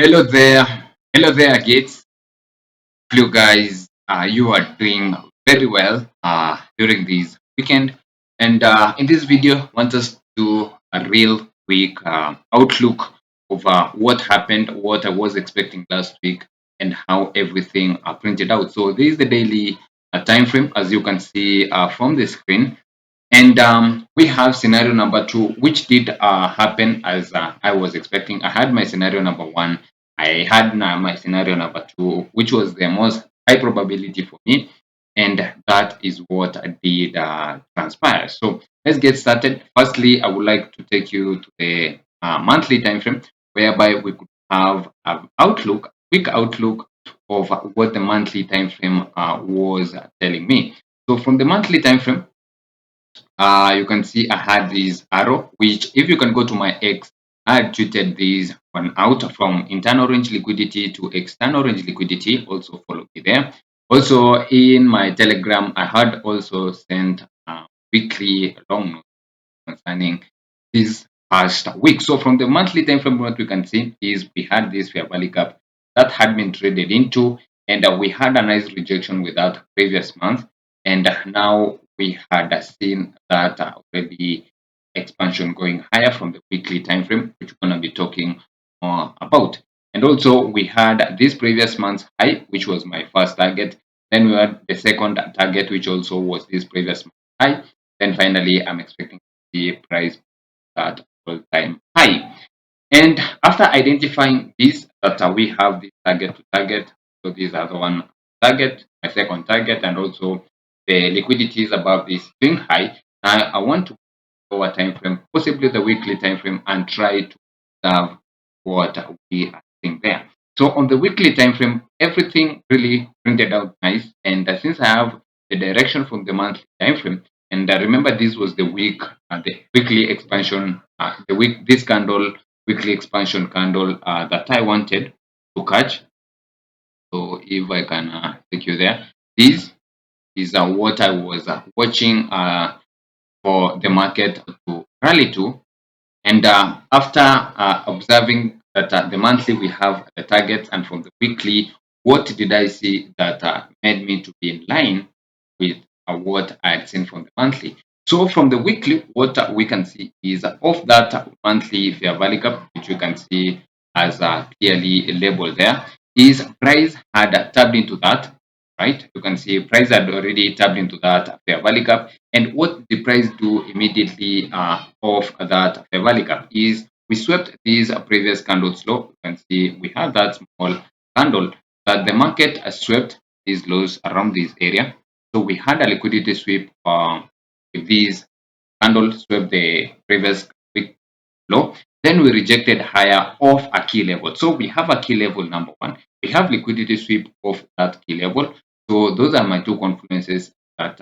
Hello there, Gates. You guys, you are doing very well during this weekend. And in this video, I want us to do a real quick outlook of what happened, what I was expecting last week, and how everything printed out. So this is the daily time frame, as you can see from the screen. And we have scenario number two, which did happen as I was expecting. I had my scenario number one. I had my scenario number two, which was the most high probability for me. And that is what did transpire. So let's get started. Firstly, I would like to take you to the monthly time frame, whereby we could have an outlook, quick outlook of what the monthly time frame was telling me. So from the monthly time frame, you can see I had this arrow, which if you can go to my X, I had tweeted this one out from internal range liquidity to external range liquidity. Also follow me there. Also in my Telegram, I had also sent weekly long notes concerning this past week. So from the monthly time frame, what we can see is we had this fair value gap that had been traded into, and we had a nice rejection with that previous month, and now we had seen that already expansion going higher from the weekly time frame, which we're going to be talking more about. And also we had this previous month's high, which was my first target. Then we had the second target, which also was this previous month high. Then finally, I'm expecting the price at all-time high. And after identifying this, that we have the target to target, so these are the one target, my second target, and also the liquidity is above this swing high. Now I want to lower time frame, possibly the weekly time frame, and try to observe what we are seeing there. So on the weekly time frame, everything really printed out nice. And since I have the direction from the monthly time frame, and remember this was the weekly expansion, this candle, weekly expansion candle that I wanted to catch. So if I can take you there, this is what I was watching for the market to rally to. And after observing that the monthly we have the target, and from the weekly, what did I see that made me to be in line with what I had seen from the monthly? So from the weekly, what we can see is of that monthly fair value gap, which you can see as clearly labeled there, is price had tapped into that, right? You can see price had already tapped into that fair value gap. And what the price do immediately of that fair value gap is we swept these previous candles low. You can see we have that small candle that the market has swept these lows around this area. So we had a liquidity sweep with these candles swept the previous week low. Then we rejected higher off a key level. So we have a key level number one. We have liquidity sweep of that key level. So those are my two confluences that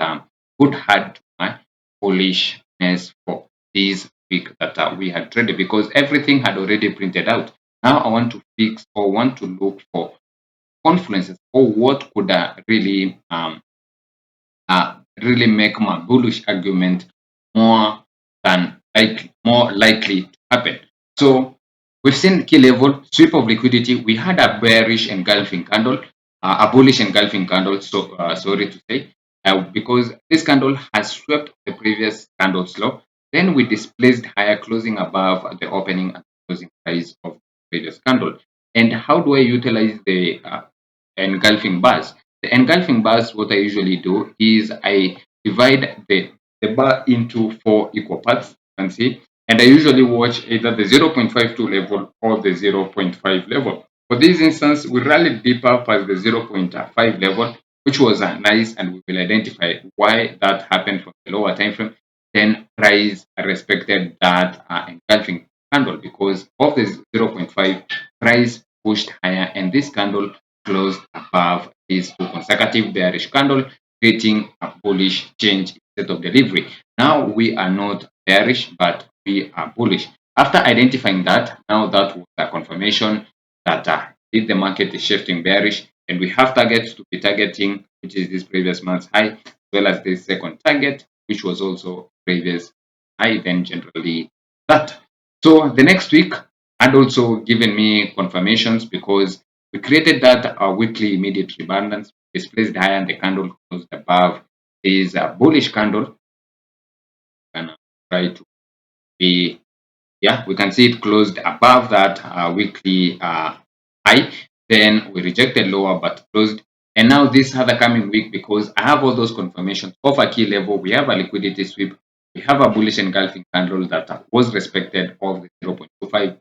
could add my bullishness for this week that we had traded, because everything had already printed out. Now I want to fix or want to look for confluences or what could really make my bullish argument more likely to happen. So we've seen key level sweep of liquidity. We had a bearish engulfing candle, a bullish engulfing candle. So sorry to say, because this candle has swept the previous candle's low. Then we displaced higher, closing above the opening and closing price of the previous candle. And how do I utilize the engulfing bars? The engulfing bars, what I usually do is I divide the bar into four equal parts, you can see, and I usually watch either the 0.52 level or the 0.5 level. For this instance, we rallied deeper past the 0.5 level, which was nice, and we will identify why that happened from the lower time frame. Then price respected that engulfing candle because of the 0.5, price pushed higher, and this candle closed above these two consecutive bearish candle, creating a bullish change instead of delivery. Now we are not bearish, but we are bullish. After identifying that, now that was a confirmation that if the market is shifting bearish, and we have targets to be targeting, which is this previous month's high, as well as this second target, which was also previous high, then generally that. So the next week, and also given me confirmations because we created that weekly immediate rebalance, displaced higher, and the candle closed above this bullish candle. And try to be, yeah, we can see it closed above that weekly high. Then we rejected lower but closed. And now this other coming week, because I have all those confirmations of a key level, we have a liquidity sweep, we have a bullish engulfing candle that was respected of the 0.25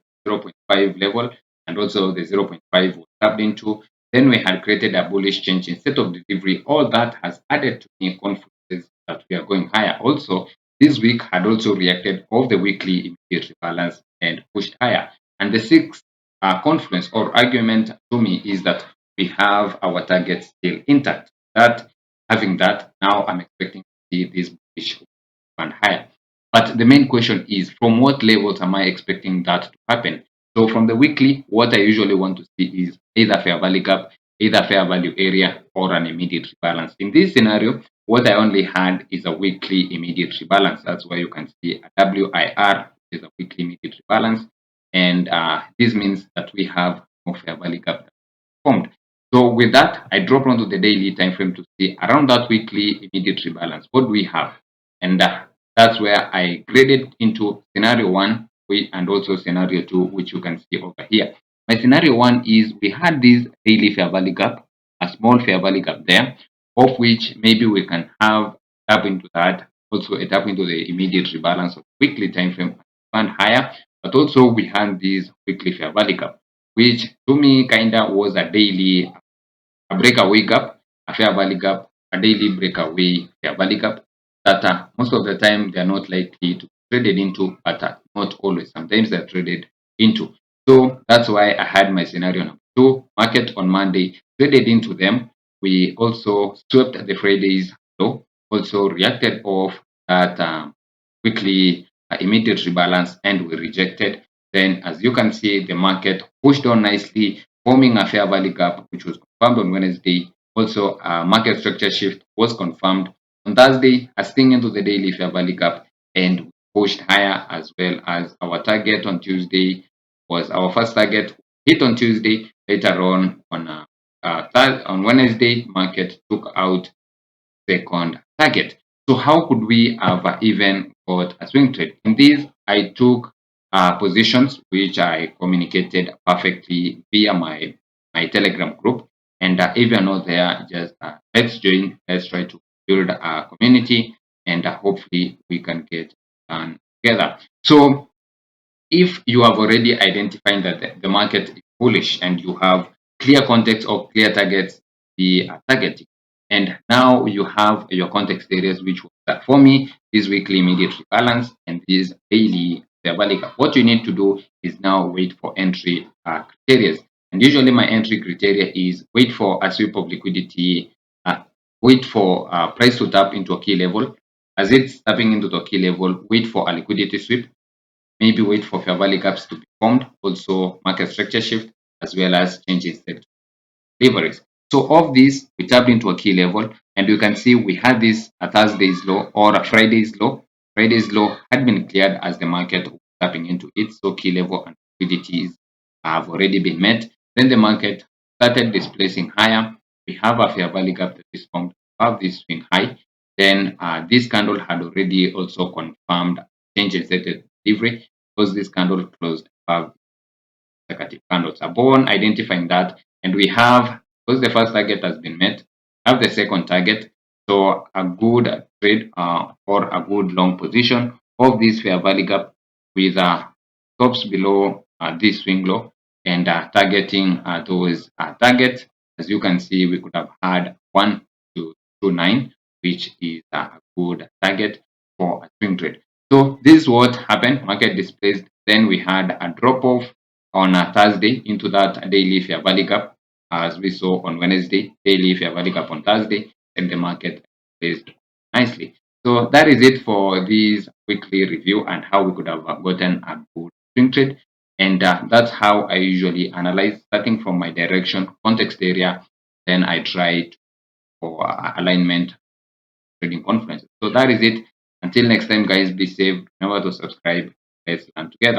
level, and also the 0.5 was tapped into. Then we had created a bullish change instead of delivery. All that has added to me confidence that we are going higher. Also, this week had also reacted of the weekly immediate rebalance and pushed higher. And the sixth confluence or argument to me is that we have our target still intact. That having that, now I'm expecting to see this bullish and higher. But the main question is, from what levels am I expecting that to happen? So from the weekly, what I usually want to see is either fair value gap, either fair value area, or an immediate rebalance. In this scenario, what I only had is a weekly immediate rebalance. That's why you can see a WIR, which is a weekly immediate rebalance. And this means that we have no fair value gap formed. So with that, I drop onto the daily time frame to see around that weekly immediate rebalance. What do we have? And that's where I graded into scenario one and also scenario two, which you can see over here. My scenario one is we had this daily fair value gap, a small fair value gap there, of which maybe we can have tap into that, also a tap into the immediate rebalance of weekly time frame and higher, but also we had this weekly fair value gap, which to me kinda was a daily a breakaway gap, a fair value gap, a daily breakaway fair value gap that most of the time they are not likely to be traded into, but not always. Sometimes they're traded into. So that's why I had my scenario number two. Market on Monday traded into them. We also swept the Friday's low, also reacted off that weekly immediate rebalance, and we rejected. Then, as you can see, the market pushed on nicely, forming a fair value gap, which was confirmed on Wednesday. Also, a market structure shift was confirmed on Thursday, as sting into the daily fair value gap, and pushed higher, as well as our target on Tuesday was our first target hit on Tuesday. Later on Wednesday, market took out second target. So how could we have even got a swing trade? In this, I took positions which I communicated perfectly via my Telegram group. And if you're not there, just let's join. Let's try to build a community, and hopefully we can get done together. So if you have already identified that the market is bullish and you have clear context or clear targets, the targeting, and now you have your context areas, which was that for me, this weekly immediate rebalance and this daily fair value gap. What you need to do is now wait for entry criteria. And usually my entry criteria is wait for a sweep of liquidity, wait for price to tap into a key level. As it's tapping into the key level, wait for a liquidity sweep, maybe wait for fair value gaps to be formed, also market structure shift, as well as changes in deliveries. So of these, we tapped into a key level, and you can see we had this a Thursday's low or a Friday's low. Friday's low had been cleared as the market was tapping into it, so key level and liquidities have already been met. Then the market started displacing higher. We have a fair value gap that is formed above this swing high. Then this candle had already also confirmed change in set delivery because this candle closed above consecutive candles. Upon identifying that, and we have, because the first target has been met, have the second target. So a good trade or a good long position of this fair value gap with tops below this swing low, and targeting those targets. As you can see, we could have had 1 to 29, which is a good target for a swing trade. So this is what happened. Market displaced. Then we had a drop off on a Thursday into that daily fair value gap, as we saw on Wednesday, daily fair value gap on Thursday, and the market placed nicely. So that is it for this weekly review and how we could have gotten a good swing trade. And that's how I usually analyze, starting from my direction, context area, then I try for alignment, trading confluences. So that is it. Until next time, guys, be safe. Remember to subscribe. Let's learn together.